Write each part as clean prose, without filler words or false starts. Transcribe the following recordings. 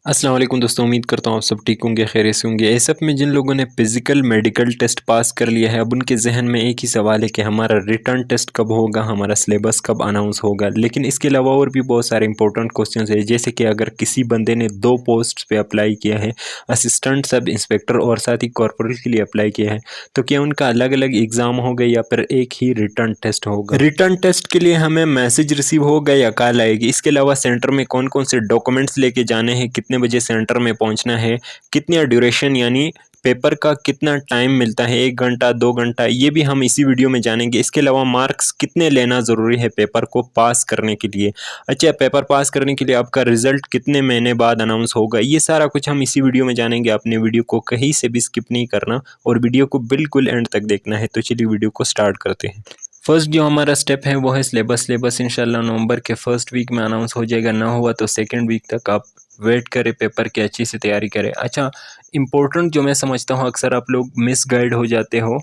अस्सलाम वालेकुम दोस्तों, उम्मीद करता हूँ आप सब ठीक होंगे, खैरियत से होंगे। एसएफ में जिन लोगों ने फिज़िकल मेडिकल टेस्ट पास कर लिया है, अब उनके जहन में एक ही सवाल है कि हमारा रिटर्न टेस्ट कब होगा, हमारा सिलेबस कब अनाउंस होगा। लेकिन इसके अलावा और भी बहुत सारे इंपॉर्टेंट क्वेश्चंस है, जैसे कि अगर किसी बंदे ने 2 पोस्ट पे अप्लाई किया है, असिस्टेंट सब इंस्पेक्टर और साथ ही कॉर्पोरल के लिए अप्लाई किया है, तो क्या उनका अलग अलग एग्ज़ाम होगा या फिर एक ही रिटर्न टेस्ट होगा। रिटर्न टेस्ट के लिए हमें मैसेज रिसीव होगा या कॉल आएगी। इसके अलावा सेंटर में कौन कौन से डॉक्यूमेंट्स लेके जाने हैं, कितने बजे सेंटर में पहुंचना है, कितना ड्यूरेशन यानी पेपर का कितना टाइम मिलता है, 1 घंटा 2 घंटा, ये भी हम इसी वीडियो में जानेंगे। इसके अलावा मार्क्स कितने लेना ज़रूरी है पेपर को पास करने के लिए। अच्छा, पेपर पास करने के लिए आपका रिजल्ट कितने महीने बाद अनाउंस होगा, ये सारा कुछ हम इसी वीडियो में जानेंगे। आपने वीडियो को कहीं से भी स्किप नहीं करना और वीडियो को बिल्कुल एंड तक देखना है। तो चलिए वीडियो को स्टार्ट करते हैं। फर्स्ट जो हमारा स्टेप है वो है सिलेबस इंशाल्लाह नवंबर के फर्स्ट वीक में अनाउंस हो जाएगा, ना हुआ तो सेकंड वीक तक आप वेट करें, पेपर की अच्छी से तैयारी करें। अच्छा, इम्पोर्टेंट जो मैं समझता हूँ, अक्सर आप लोग मिसगाइड हो जाते हो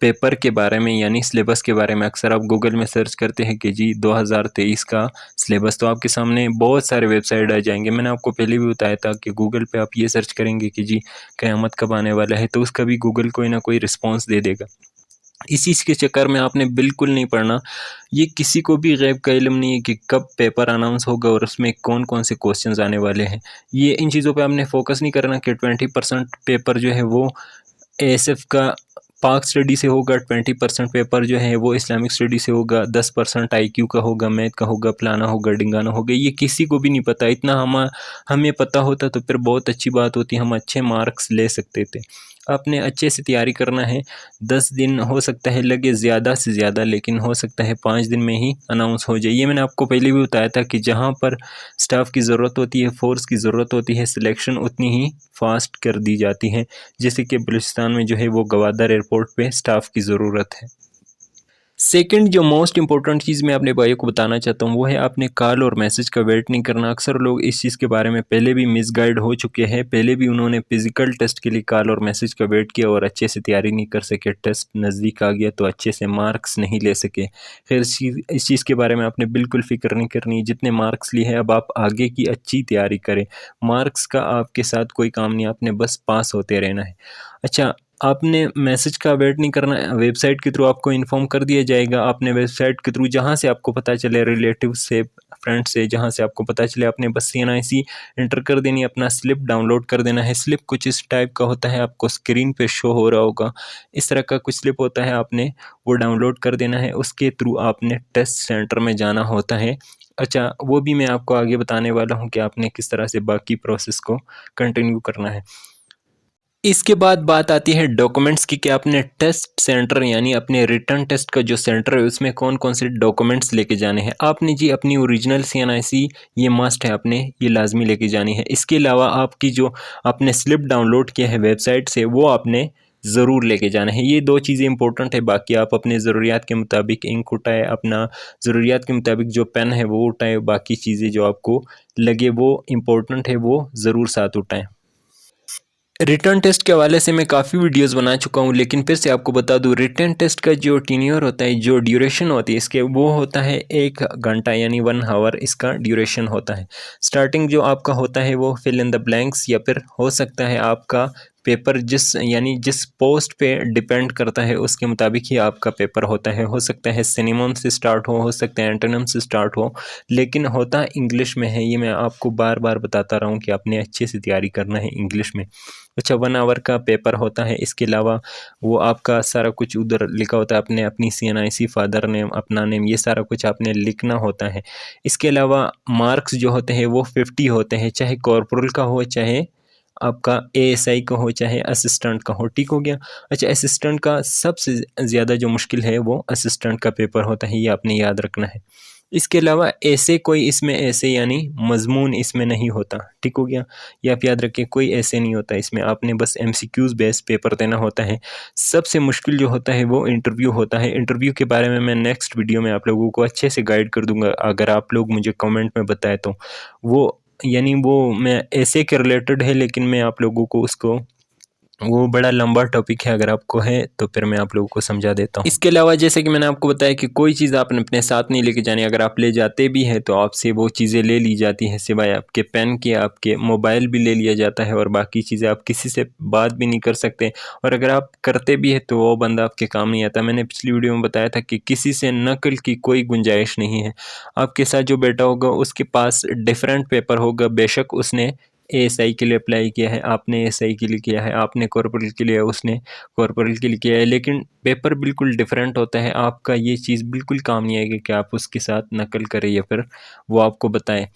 पेपर के बारे में यानी सिलेबस के बारे में। अक्सर आप गूगल में सर्च करते हैं कि जी 2023 का सिलेबस, तो आपके सामने बहुत सारे वेबसाइट आ जाएंगे। मैंने आपको पहले भी बताया था कि गूगल पे आप ये सर्च करेंगे कि जी क़यामत कब आने वाला है, तो उसका भी गूगल कोई ना कोई रिस्पॉन्स दे देगा। इसी के चक्कर में आपने बिल्कुल नहीं पढ़ना। ये किसी को भी गैब का इल्म नहीं है कि कब पेपर अनाउंस होगा और उसमें कौन कौन से क्वेश्चंस आने वाले हैं। ये इन चीज़ों पे आपने फोकस नहीं करना कि 20% पेपर जो है वो एएसएफ का पाक स्टडी से होगा, 20% पेपर जो है वो इस्लामिक स्टडी से होगा, 10% आईक्यू का होगा, मैथ का होगा, फलाना होगा, ढिंगाना होगा। ये किसी को भी नहीं पता। इतना हमें पता होता तो फिर बहुत अच्छी बात होती, हम अच्छे मार्क्स ले सकते थे। आपने अच्छे से तैयारी करना है। 10 दिन हो सकता है लगे ज़्यादा से ज़्यादा, लेकिन हो सकता है 5 दिन में ही अनाउंस हो जाए। ये मैंने आपको पहले भी बताया था कि जहाँ पर स्टाफ की ज़रूरत होती है, फोर्स की ज़रूरत होती है, सिलेक्शन उतनी ही फास्ट कर दी जाती है। जैसे कि बलूचिस्तान में जो है वो गवादर एयरपोर्ट पे स्टाफ की ज़रूरत है। सेकंड जो मोस्ट इंपॉर्टेंट चीज़ मैं अपने भाइयों को बताना चाहता हूँ वो है आपने कॉल और मैसेज का वेट नहीं करना। अक्सर लोग इस चीज़ के बारे में पहले भी मिसगाइड हो चुके हैं। पहले भी उन्होंने फिजिकल टेस्ट के लिए कॉल और मैसेज का वेट किया और अच्छे से तैयारी नहीं कर सके। टेस्ट नज़दीक आ गया तो अच्छे से मार्क्स नहीं ले सके। फिर इस चीज़ के बारे में आपने बिल्कुल फ़िक्र नहीं करनी। जितने मार्क्स लिए हैं अब आप आगे की अच्छी तैयारी करें। मार्क्स का आपके साथ कोई काम नहीं, आपने बस पास होते रहना है। अच्छा, आपने मैसेज का वेट नहीं करना, वेबसाइट के थ्रू आपको इन्फॉर्म कर दिया जाएगा। आपने वेबसाइट के थ्रू जहाँ से आपको पता चले, रिलेटिव से, फ्रेंड से, जहाँ से आपको पता चले, आपने बस CNIC एंटर कर देनी है, अपना स्लिप डाउनलोड कर देना है। स्लिप कुछ इस टाइप का होता है, आपको स्क्रीन पे शो हो रहा होगा, इस तरह का कुछ स्लिप होता है, आपने वो डाउनलोड कर देना है। उसके थ्रू आपने टेस्ट सेंटर में जाना होता है। अच्छा, वो भी मैं आपको आगे बताने वाला हूँ कि आपने किस तरह से बाकी प्रोसेस को कंटिन्यू करना है। इसके बाद बात आती है डॉक्यूमेंट्स की कि आपने टेस्ट सेंटर यानी अपने रिटर्न टेस्ट का जो सेंटर है उसमें कौन कौन से डॉक्यूमेंट्स लेके जाने हैं। आपने जी अपनी ओरिजिनल CNIC, ये मस्ट है, आपने ये लाजमी लेके जानी है। इसके अलावा आपकी जो आपने स्लिप डाउनलोड किया है वेबसाइट से वो आपने ज़रूर लेके जाना है। ये 2 चीज़ें इंपॉर्टेंट है। बाकी आप अपने ज़रूरियात के मुताबिक इंक उठाए, अपना ज़रूरियात के मुताबिक जो पेन है वो उठाए, बाकी चीज़ें जो आपको लगे वो इम्पोर्टेंट है वो ज़रूर साथ उठाएँ। रिटर्न टेस्ट के हवाले से मैं काफ़ी वीडियोस बना चुका हूँ, लेकिन फिर से आपको बता दूँ, रिटर्न टेस्ट का जो टीन्योर होता है, जो ड्यूरेशन होती है इसके, वो होता है 1 घंटा यानी 1 आवर इसका ड्यूरेशन होता है। स्टार्टिंग जो आपका होता है वो फिल इन द ब्लैंक्स, या फिर हो सकता है आपका पेपर जिस पोस्ट पे डिपेंड करता है उसके मुताबिक ही आपका पेपर होता है। हो सकता है सिनेमम से स्टार्ट हो सकता है एंटोनिम से स्टार्ट हो, लेकिन होता इंग्लिश में है। ये मैं आपको बार बार बताता रहा हूँ कि आपने अच्छे से तैयारी करना है इंग्लिश में। अच्छा, 1 आवर का पेपर होता है। इसके अलावा वो आपका सारा कुछ उधर लिखा होता है, आपने अपनी CNIC, फादर नेम, अपना नेम, ये सारा कुछ आपने लिखना होता है। इसके अलावा मार्क्स जो होते हैं वो 50 होते हैं, चाहे कॉर्पोरल का हो, चाहे आपका ASI का हो, चाहे असिस्टेंट का हो। ठीक हो गया। अच्छा, असिस्टेंट का सबसे ज़्यादा जो मुश्किल है वो असिस्टेंट का पेपर होता है, ये आपने याद रखना है। इसके अलावा ऐसे कोई इसमें ऐसे यानी मज़मून इसमें नहीं होता। ठीक हो गया। ये आप याद रखिए, कोई ऐसे नहीं होता इसमें, आपने बस MCQs बेस्ड पेपर देना होता है। सबसे मुश्किल जो होता है वो इंटरव्यू होता है। इंटरव्यू के बारे में मैं नेक्स्ट वीडियो में आप लोगों को अच्छे से गाइड कर दूंगा, अगर आप लोग मुझे कमेंट में बताएं तो। वो यानी वो मैं ऐसे के रिलेटेड है, लेकिन मैं आप लोगों को उसको वो बड़ा लंबा टॉपिक है, अगर आपको है तो फिर मैं आप लोगों को समझा देता हूँ। इसके अलावा जैसे कि मैंने आपको बताया कि कोई चीज़ आपने अपने साथ नहीं लेके जानी, अगर आप ले जाते भी हैं तो आपसे वो चीज़ें ले ली जाती हैं, सिवाय आपके पेन के आपके मोबाइल भी ले लिया जाता है, और बाकी चीज़ें आप किसी से बात भी नहीं कर सकते, और अगर आप करते भी हैं तो वो बंदा आपके काम नहीं आता। मैंने पिछली वीडियो में बताया था कि किसी से नकल की कोई गुंजाइश नहीं है। आपके साथ जो बेटा होगा उसके पास डिफरेंट पेपर होगा, बेशक उसने एएसआई के लिए अप्लाई किया है, आपने एएसआई के लिए किया है, आपने कॉर्पोरल के लिए, उसने कॉर्पोरल के लिए किया है, लेकिन पेपर बिल्कुल डिफरेंट होता है। आपका ये चीज़ बिल्कुल काम नहीं आएगी कि आप उसके साथ नकल करें या फिर वो आपको बताएं।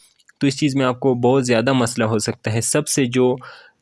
तो इस चीज़ में आपको बहुत ज़्यादा मसला हो सकता है। सबसे जो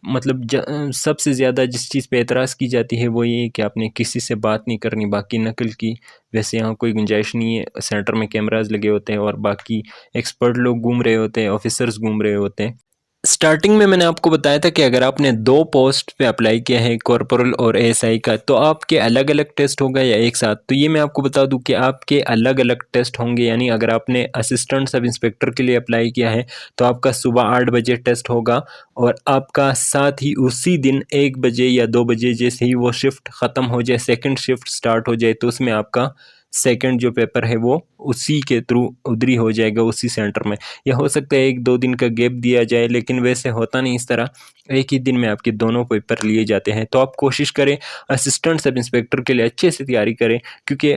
मतलब सबसे ज़्यादा जिस चीज़ पे एतराज़ की जाती है वो ये है कि आपने किसी से बात नहीं करनी, बाकी नकल की वैसे यहाँ कोई गुंजाइश नहीं है। सेंटर में कैमराज लगे होते हैं और बाकी एक्सपर्ट लोग घूम रहे होते हैं, ऑफिसर्स घूम रहे होते हैं। स्टार्टिंग में मैंने आपको बताया था कि अगर आपने 2 पोस्ट पे अप्लाई किया है, कॉर्पोरल और एएसआई का, तो आपके अलग अलग टेस्ट होगा या एक साथ। तो ये मैं आपको बता दूं कि आपके अलग अलग टेस्ट होंगे। यानी अगर आपने असिस्टेंट सब इंस्पेक्टर के लिए अप्लाई किया है तो आपका सुबह 8 बजे टेस्ट होगा, और आपका साथ ही उसी दिन 1 बजे या 2 बजे जैसे ही वो शिफ्ट ख़त्म हो जाए, सेकेंड शिफ्ट स्टार्ट हो जाए, तो उसमें आपका सेकंड जो पेपर है वो उसी के थ्रू उधरी हो जाएगा, उसी सेंटर में। या हो सकता है 1-2 दिन का गैप दिया जाए, लेकिन वैसे होता नहीं इस तरह, एक ही दिन में आपके दोनों पेपर लिए जाते हैं। तो आप कोशिश करें असिस्टेंट सब इंस्पेक्टर के लिए अच्छे से तैयारी करें, क्योंकि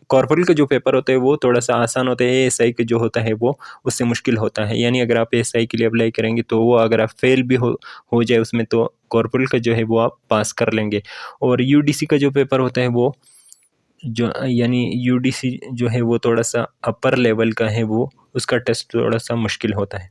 कॉर्पोरल का जो पेपर होता है वो थोड़ा सा आसान होता है, एएसआई का जो होता है वो उससे मुश्किल होता है। यानी अगर आप एएसआई के लिए अप्लाई करेंगे तो वो अगर आप फेल भी हो जाए उसमें, तो कॉर्पोरल का जो है वो आप पास कर लेंगे। और यूडीसी का जो पेपर होता है वो जो यानी यूडीसी जो है वो थोड़ा सा अपर लेवल का है, वो उसका टेस्ट थोड़ा सा मुश्किल होता है।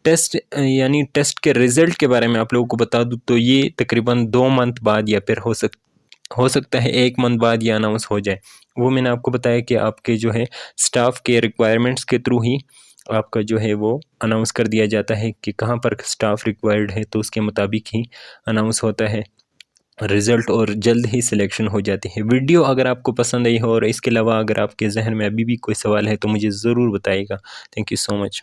टेस्ट यानी टेस्ट के रिज़ल्ट के बारे में आप लोगों को बता दूँ तो ये तकरीबन 2 मंथ बाद या फिर हो सकता है 1 मंथ बाद ये अनाउंस हो जाए। वो मैंने आपको बताया कि आपके जो है स्टाफ के रिक्वायरमेंट्स के थ्रू ही आपका जो है वो अनाउंस कर दिया जाता है कि कहाँ पर स्टाफ रिक्वायर्ड है, तो उसके मुताबिक ही अनाउंस होता है रिज़ल्ट, और जल्द ही सिलेक्शन हो जाती है। वीडियो अगर आपको पसंद आई हो और इसके अलावा अगर आपके जहन में अभी भी कोई सवाल है तो मुझे ज़रूर बताइएगा। Thank you so much.